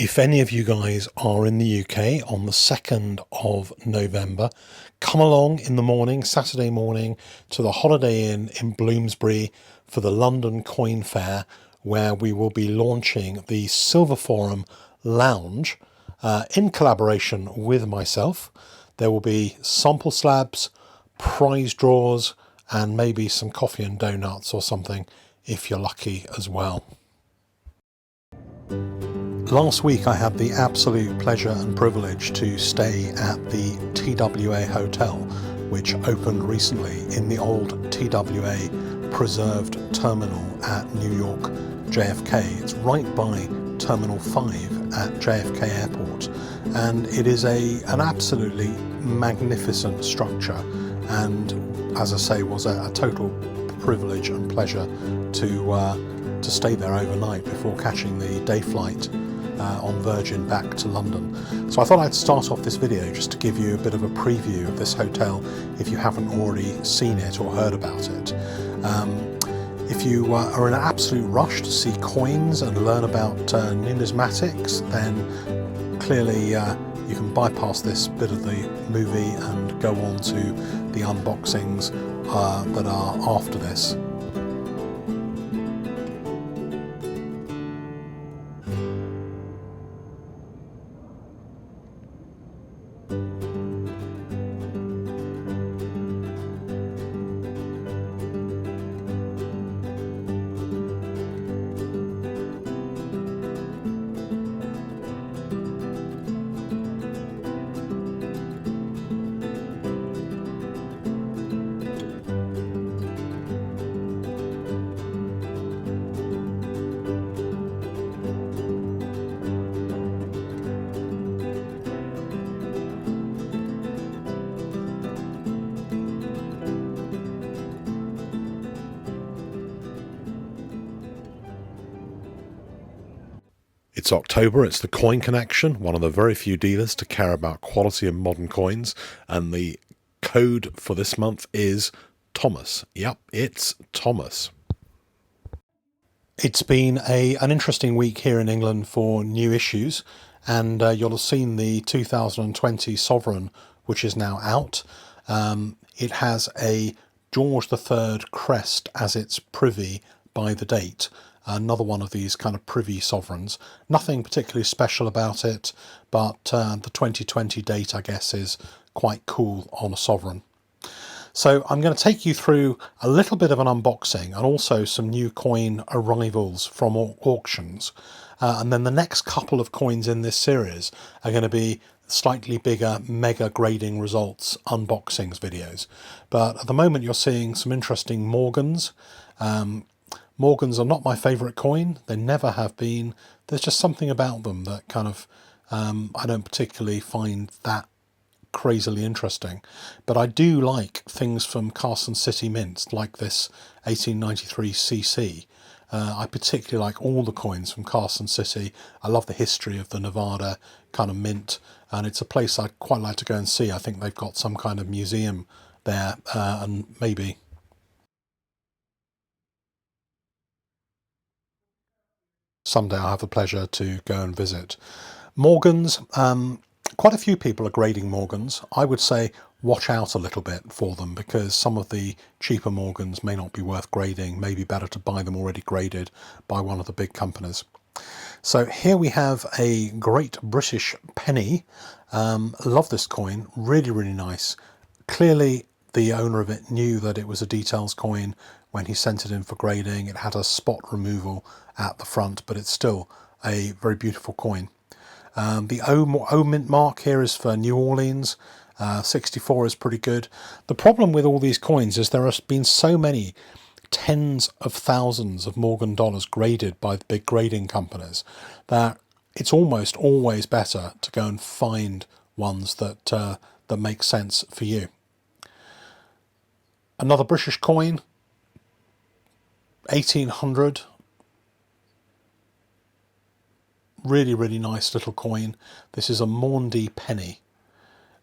If any of you guys are in the UK on the 2nd of November, come along in the morning, Saturday morning, to the Holiday Inn in Bloomsbury for the London Coin Fair, where we will be launching the SilverForum Lounge in collaboration with myself. There will be sample slabs, prize draws, and maybe some coffee and donuts or something if you're lucky as well. Last week I had the absolute pleasure and privilege to stay at the TWA Hotel, which opened recently in the old TWA preserved terminal at New York JFK. It's right by Terminal 5 at JFK Airport, and it is an absolutely magnificent structure, and as I say, was a total privilege and pleasure to stay there overnight before catching the day flight on Virgin back to London. So I thought I'd start off this video just to give you a bit of a preview of this hotel if you haven't already seen it or heard about it. If you are in an absolute rush to see coins and learn about numismatics, then clearly you can bypass this bit of the movie and go on to the unboxings that are after this. It's October, it's the Coin Connection, one of the very few dealers to care about quality and modern coins, and the code for this month is Thomas. Yep, it's Thomas. It's been an interesting week here in England for new issues, and you'll have seen the 2020 Sovereign, which is now out. It has a George III crest as its privy by the date. Another one of these kind of privy sovereigns. Nothing particularly special about it, but the 2020 date, I guess, is quite cool on a sovereign. So I'm going to take you through a little bit of an unboxing and also some new coin arrivals from auctions. And then the next couple of coins in this series are going to be slightly bigger mega grading results unboxings videos. But at the moment you're seeing some interesting Morgans. Morgans are not my favourite coin. They never have been. There's just something about them that kind of I don't particularly find that crazily interesting. But I do like things from Carson City Mint, like this 1893 CC. I particularly like all the coins from Carson City. I love the history of the Nevada kind of mint, and it's a place I'd quite like to go and see. I think they've got some kind of museum there, and maybe someday I'll have the pleasure to go and visit. Morgans, quite a few people are grading Morgans. I would say watch out a little bit for them, because some of the cheaper Morgans may not be worth grading. Maybe better to buy them already graded by one of the big companies. So here we have a Great British penny. Love this coin, really, really nice. Clearly the owner of it knew that it was a details coin when he sent it in for grading. It had a spot removal at the front, but it's still a very beautiful coin. The O mint mark here is for New Orleans. 64 is pretty good. The problem with all these coins is there have been so many tens of thousands of Morgan dollars graded by the big grading companies that it's almost always better to go and find ones that that make sense for you. Another British coin, 1800. Really, really nice little coin. This is a Maundy penny.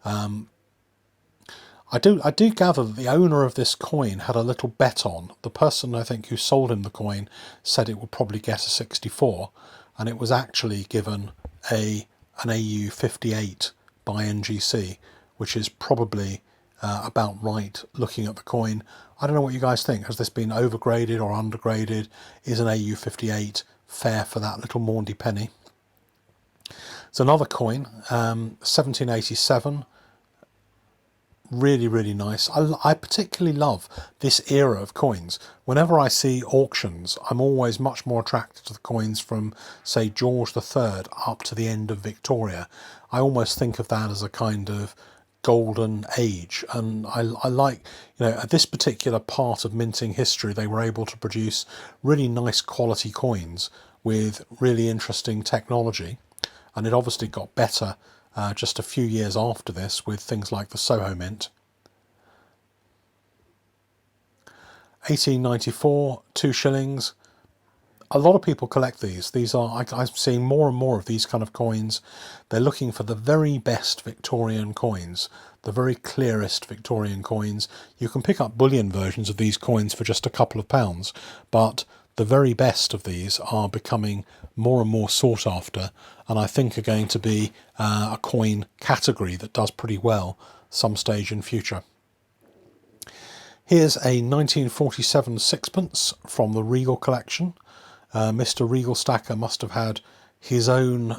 I do gather that the owner of this coin had a little bet on. The person, I think, who sold him the coin said it would probably get a 64. and it was actually given an AU58 by NGC, which is probably about right looking at the coin. I don't know what you guys think. Has this been overgraded or undergraded? Is an AU58 fair for that little Maundy penny? It's another coin, 1787. Really, really nice. I particularly love this era of coins. Whenever I see auctions, I'm always much more attracted to the coins from, say, George III up to the end of Victoria. I almost think of that as a kind of golden age, and I like, at this particular part of minting history, they were able to produce really nice quality coins with really interesting technology, and it obviously got better just a few years after this with things like the Soho Mint. 1894, 2 shillings. A lot of people collect these. These are, I'm seeing more and more of these kind of coins. They're looking for the very best Victorian coins, the very clearest Victorian coins. You can pick up bullion versions of these coins for just a couple of pounds, but the very best of these are becoming more and more sought after, and I think are going to be a coin category that does pretty well some stage in future. Here's a 1947 sixpence from the Regal collection. Mr. Regal Stacker must have had his own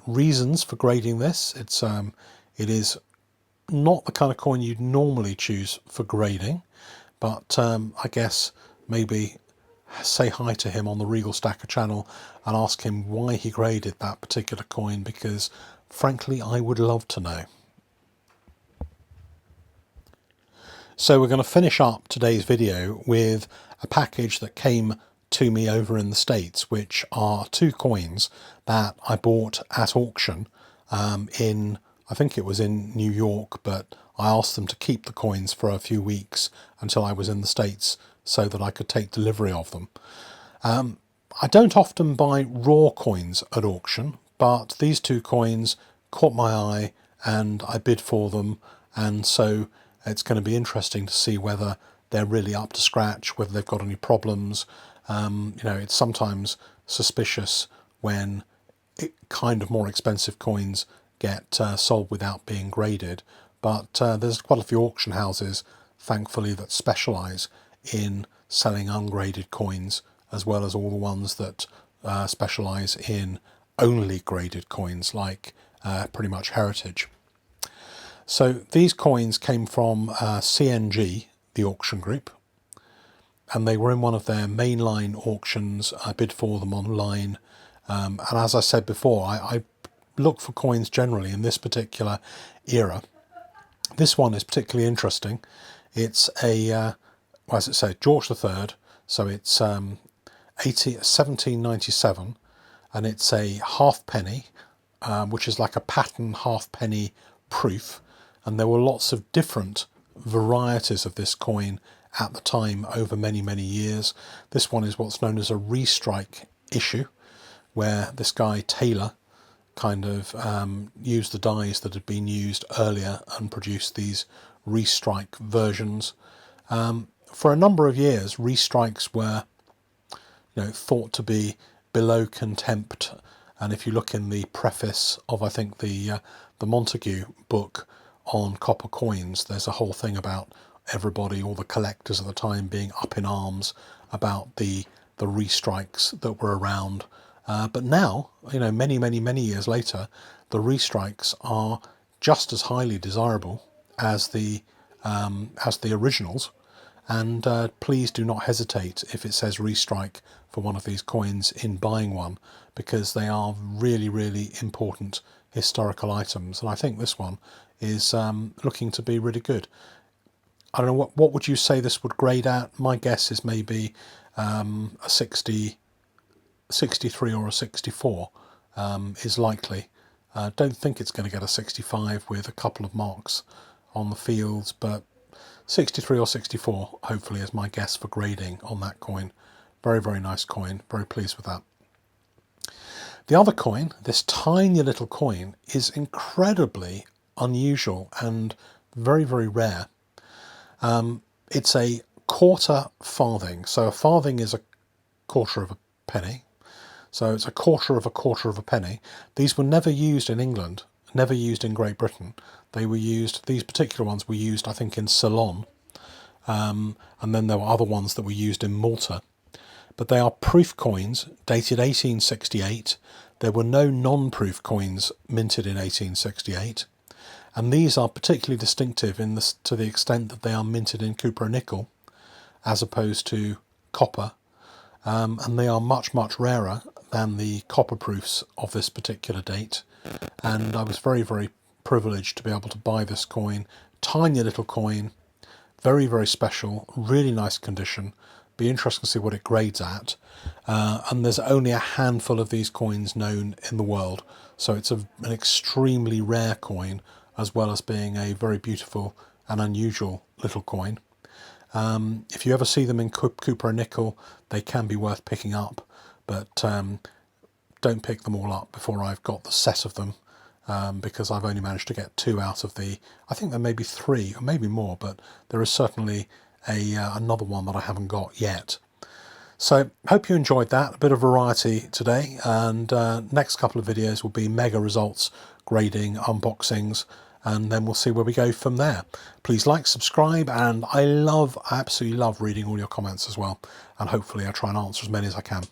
reasons for grading this. It is not the kind of coin you'd normally choose for grading, but I guess maybe say hi to him on the Regal Stacker channel and ask him why he graded that particular coin, because frankly I would love to know. So we're going to finish up today's video with a package that came to me over in the States, which are 2 coins that I bought at auction I think it was in New York, but I asked them to keep the coins for a few weeks until I was in the States so that I could take delivery of them. I don't often buy raw coins at auction, but these 2 coins caught my eye and I bid for them, and so it's going to be interesting to see whether they're really up to scratch, whether they've got any problems. It's sometimes suspicious when kind of more expensive coins get sold without being graded, but there's quite a few auction houses, thankfully, that specialise in selling ungraded coins, as well as all the ones that specialise in only graded coins, like pretty much Heritage. So these coins came from CNG, the auction group, and they were in one of their mainline auctions. I bid for them online, and as I said before, I look for coins generally in this particular era. This one is particularly interesting. It's a, as it says, George III, so it's 1797, and it's a halfpenny, which is like a pattern halfpenny proof, and there were lots of different varieties of this coin at the time over many, many years. This one is what's known as a restrike issue, where this guy Taylor kind of used the dies that had been used earlier and produced these restrike versions. For a number of years, restrikes were thought to be below contempt, and if you look in the preface of, I think, the Montague book on copper coins, there's a whole thing about everybody, all the collectors at the time, being up in arms about the restrikes that were around. But now, many, many, many years later, the restrikes are just as highly desirable as the originals. And please do not hesitate if it says restrike for one of these coins in buying one, because they are really, really important historical items. And I think this one is looking to be really good. I don't know, what would you say this would grade at? My guess is maybe a 63 or a 64 is likely. Don't think it's going to get a 65 with a couple of marks on the fields, but 63 or 64 hopefully is my guess for grading on that coin. Very, very nice coin. Very pleased with that. The other coin, this tiny little coin, is incredibly unusual and very, very rare. It's a quarter farthing. So a farthing is a quarter of penny. So it's a quarter of a penny. These were never used in England, never used in Great Britain. They were used, these particular ones were used, I think, in Ceylon. And then there were other ones that were used in Malta. But they are proof coins dated 1868. There were no non-proof coins minted in 1868. And these are particularly distinctive in this, to the extent that they are minted in cupronickel as opposed to copper. And they are much, much rarer than the copper proofs of this particular date. And I was very, very privileged to be able to buy this coin. Tiny little coin, very, very special, really nice condition. Be interesting to see what it grades at. And there's only a handful of these coins known in the world. So it's an extremely rare coin, as well as being a very beautiful and unusual little coin. If you ever see them in cupronickel, they can be worth picking up, but don't pick them all up before I've got the set of them, because I've only managed to get 2 out of the, I think there may be 3 or maybe more, but there is certainly another one that I haven't got yet. So hope you enjoyed that, a bit of variety today, and next couple of videos will be mega results, grading, unboxings, and then we'll see where we go from there. Please like, subscribe, and I absolutely love reading all your comments as well, and hopefully I'll try and answer as many as I can.